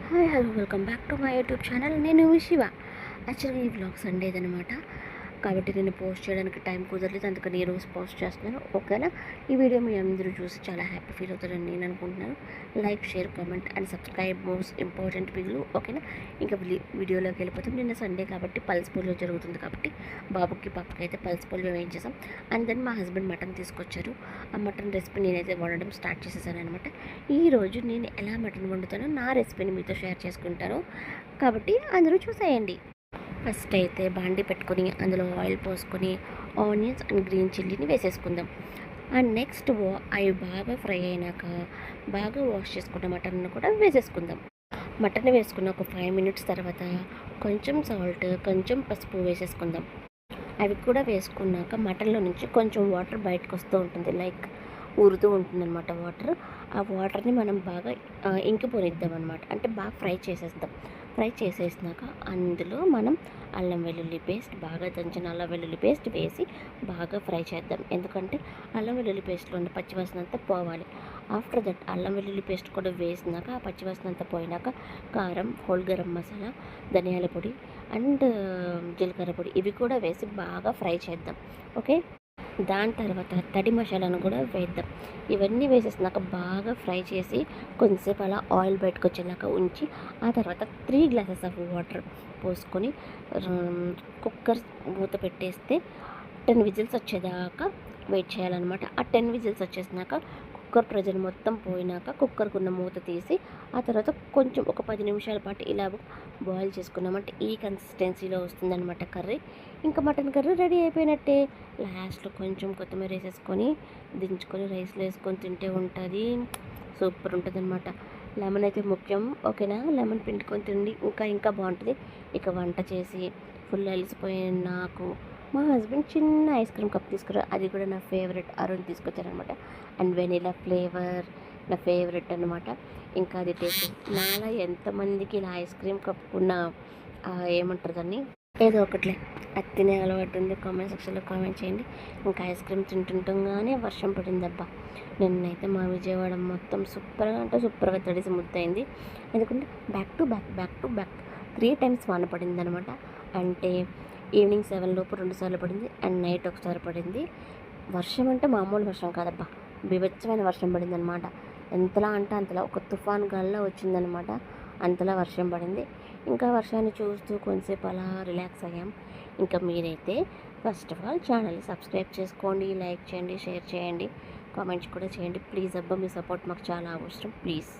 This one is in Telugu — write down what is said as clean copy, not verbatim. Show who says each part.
Speaker 1: Hi hello welcome back to my YouTube channel. నేను శివ. యాక్చువల్గా ఈ వ్లాగ్ సండేదనమాట, కాబట్టి నేను పోస్ట్ చేయడానికి టైం కుదరలేదు, అందుకని ఈరోజు పోస్ట్ చేస్తున్నాను. ఓకేనా? ఈ వీడియో మీ అందరూ చూసి చాలా హ్యాపీ ఫీల్ అవుతారని నేను అనుకుంటున్నాను. Like, share, comment and subscribe most important బిగులు. ఓకేనా? ఇంకా వీడియోలోకి వెళ్ళిపోతాం. నిన్న సండే కాబట్టి పల్స్ పోలియో జరుగుతుంది కాబట్టి బాబుకి పాపకి అయితే పల్స్ పోలియో వేయించేసాం. అండ్ దెన్ మా హస్బెండ్ మటన్ తీసుకొచ్చారు. ఆ మటన్ రెసిపీ నేనైతే వండడం స్టార్ట్ చేసేసాను అనమాట. ఈరోజు నేను ఎలా మటన్ వండుతానో నా రెసిపీని మీతో షేర్ చేసుకుంటాను, కాబట్టి అందరూ చూసేయండి. ఫస్ట్ అయితే బాండి పెట్టుకొని అందులో ఆయిల్ పోసుకొని ఆనియన్స్ అండ్ గ్రీన్ చిల్లీని వేసేసుకుందాం. అండ్ నెక్స్ట్ అవి బాగా ఫ్రై అయినాక బాగా వాష్ చేసుకున్న మటన్ కూడా వేసేసుకుందాం. మటన్ వేసుకున్న ఒక 5 మినిట్స్ తర్వాత కొంచెం సాల్ట్, కొంచెం పసుపు వేసేసుకుందాం. అవి కూడా వేసుకున్నాక మటన్లో నుంచి కొంచెం వాటర్ బయటకు వస్తూ ఉంటుంది, లైక్ ఊరుతూ ఉంటుందన్నమాట వాటర్. ఆ వాటర్ని మనం బాగా ఇంకిపోనిద్దాం అనమాట, అంటే బాగా ఫ్రై చేసేద్దాం. ఫ్రై చేసేసినాక అందులో మనం అల్లం వెల్లుల్లి పేస్ట్, బాగా దంచిన అల్లం వెల్లుల్లి పేస్ట్ వేసి బాగా ఫ్రై చేద్దాం. ఎందుకంటే అల్లం వెల్లుల్లి పేస్ట్లో ఉన్న పచ్చివాసన అంతా పోవాలి. ఆఫ్టర్ దట్ అల్లం వెల్లుల్లి పేస్ట్ కూడా వేసినాక ఆ పచ్చివాసన అంతా పోయినాక కారం, హోల్ గరం మసాలా, ధనియాల పొడి అండ్ జీలకర్ర పొడి ఇవి కూడా వేసి బాగా ఫ్రై చేద్దాం. ఓకే, దాని తర్వాత తడి మసాలాను కూడా వేద్దాం. ఇవన్నీ వేసేసినాక బాగా ఫ్రై చేసి కొంచెంసేపు అలా ఆయిల్ బయటకు వచ్చేలాగా ఉంచి ఆ తర్వాత 3 గ్లాసెస్ ఆఫ్ వాటర్ పోసుకొని కుక్కర్ మూత పెట్టేస్తే 10 విజిల్స్ వచ్చేదాకా వెయిట్ చేయాలన్నమాట. ఆ 10 విజిల్స్ వచ్చేసినాక కుక్కర్ ప్రెజర్ మొత్తం పోయినాక కుక్కర్కి ఉన్న మూత తీసి ఆ తర్వాత కొంచెం ఒక 10 నిమిషాల పాటు ఇలా బాయిల్ చేసుకున్నామంటే ఈ కన్సిస్టెన్సీలో వస్తుందన్నమాట కర్రీ. ఇంకా మటన్ కర్రీ రెడీ అయిపోయినట్టే. లాస్ట్లో కొంచెం కొత్తిమీర వేసేసుకొని దించుకొని రైస్లో వేసుకొని తింటే ఉంటుంది, సూపర్ ఉంటుంది అనమాట. లెమన్ అయితే ముఖ్యం. ఓకేనా? లెమన్ పిండుకొని తిండి ఇంకా బాగుంటుంది. ఇక వంట చేసి ఫుల్ అలిసిపోయిన నాకు మా హస్బెండ్ చిన్న ఐస్ క్రీమ్ కప్ తీసుకున్నారు. అది కూడా నా ఫేవరెట్, అరుణ్ తీసుకొచ్చారనమాట. అండ్ వెనీలా ఫ్లేవర్ నా ఫేవరెట్ అనమాట. ఇంకా అది టేస్ట్ నాలా ఎంతమందికి ఇలా ఐస్ క్రీమ్ కప్ ఉన్న ఏమంటారు దాన్ని, ఏదో ఒకట్లే అది తినే అలవాటు ఉంది, కామెంట్ సెక్షన్లో కామెంట్ చేయండి. ఇంకా ఐస్ క్రీమ్ తింటుండగానే వర్షం పడిందబ్బా. నిన్నైతే మా విజయవాడ మొత్తం సూపర్గా అంటే సూపర్గా తడిసి ముద్దయింది. ఎందుకంటే బ్యాక్ టు బ్యాక్ 3 టైమ్స్ వాన పడింది అనమాట. అంటే ఈవినింగ్ 7 లోపు 2 సార్లు పడింది అండ్ నైట్ ఒకసారి పడింది. వర్షం అంటే మామూలు వర్షం కాదబ్బా, బీభత్సమైన వర్షం పడింది అనమాట. ఎంతలా అంటే అంతలా, ఒక తుఫాన్ గాల్లో వచ్చిందనమాట, అంతలా వర్షం పడింది. ఇంకా వర్షాన్ని చూస్తూ కొంతసేపు అలా రిలాక్స్ అయ్యాం. ఇంకా మీరైతే ఫస్ట్ ఆఫ్ ఆల్ ఛానల్ని సబ్స్క్రైబ్ చేసుకోండి, లైక్ చేయండి, షేర్ చేయండి, కామెంట్స్ కూడా చేయండి ప్లీజ్. అబ్బా మీ సపోర్ట్ మాకు చాలా అవసరం ప్లీజ్.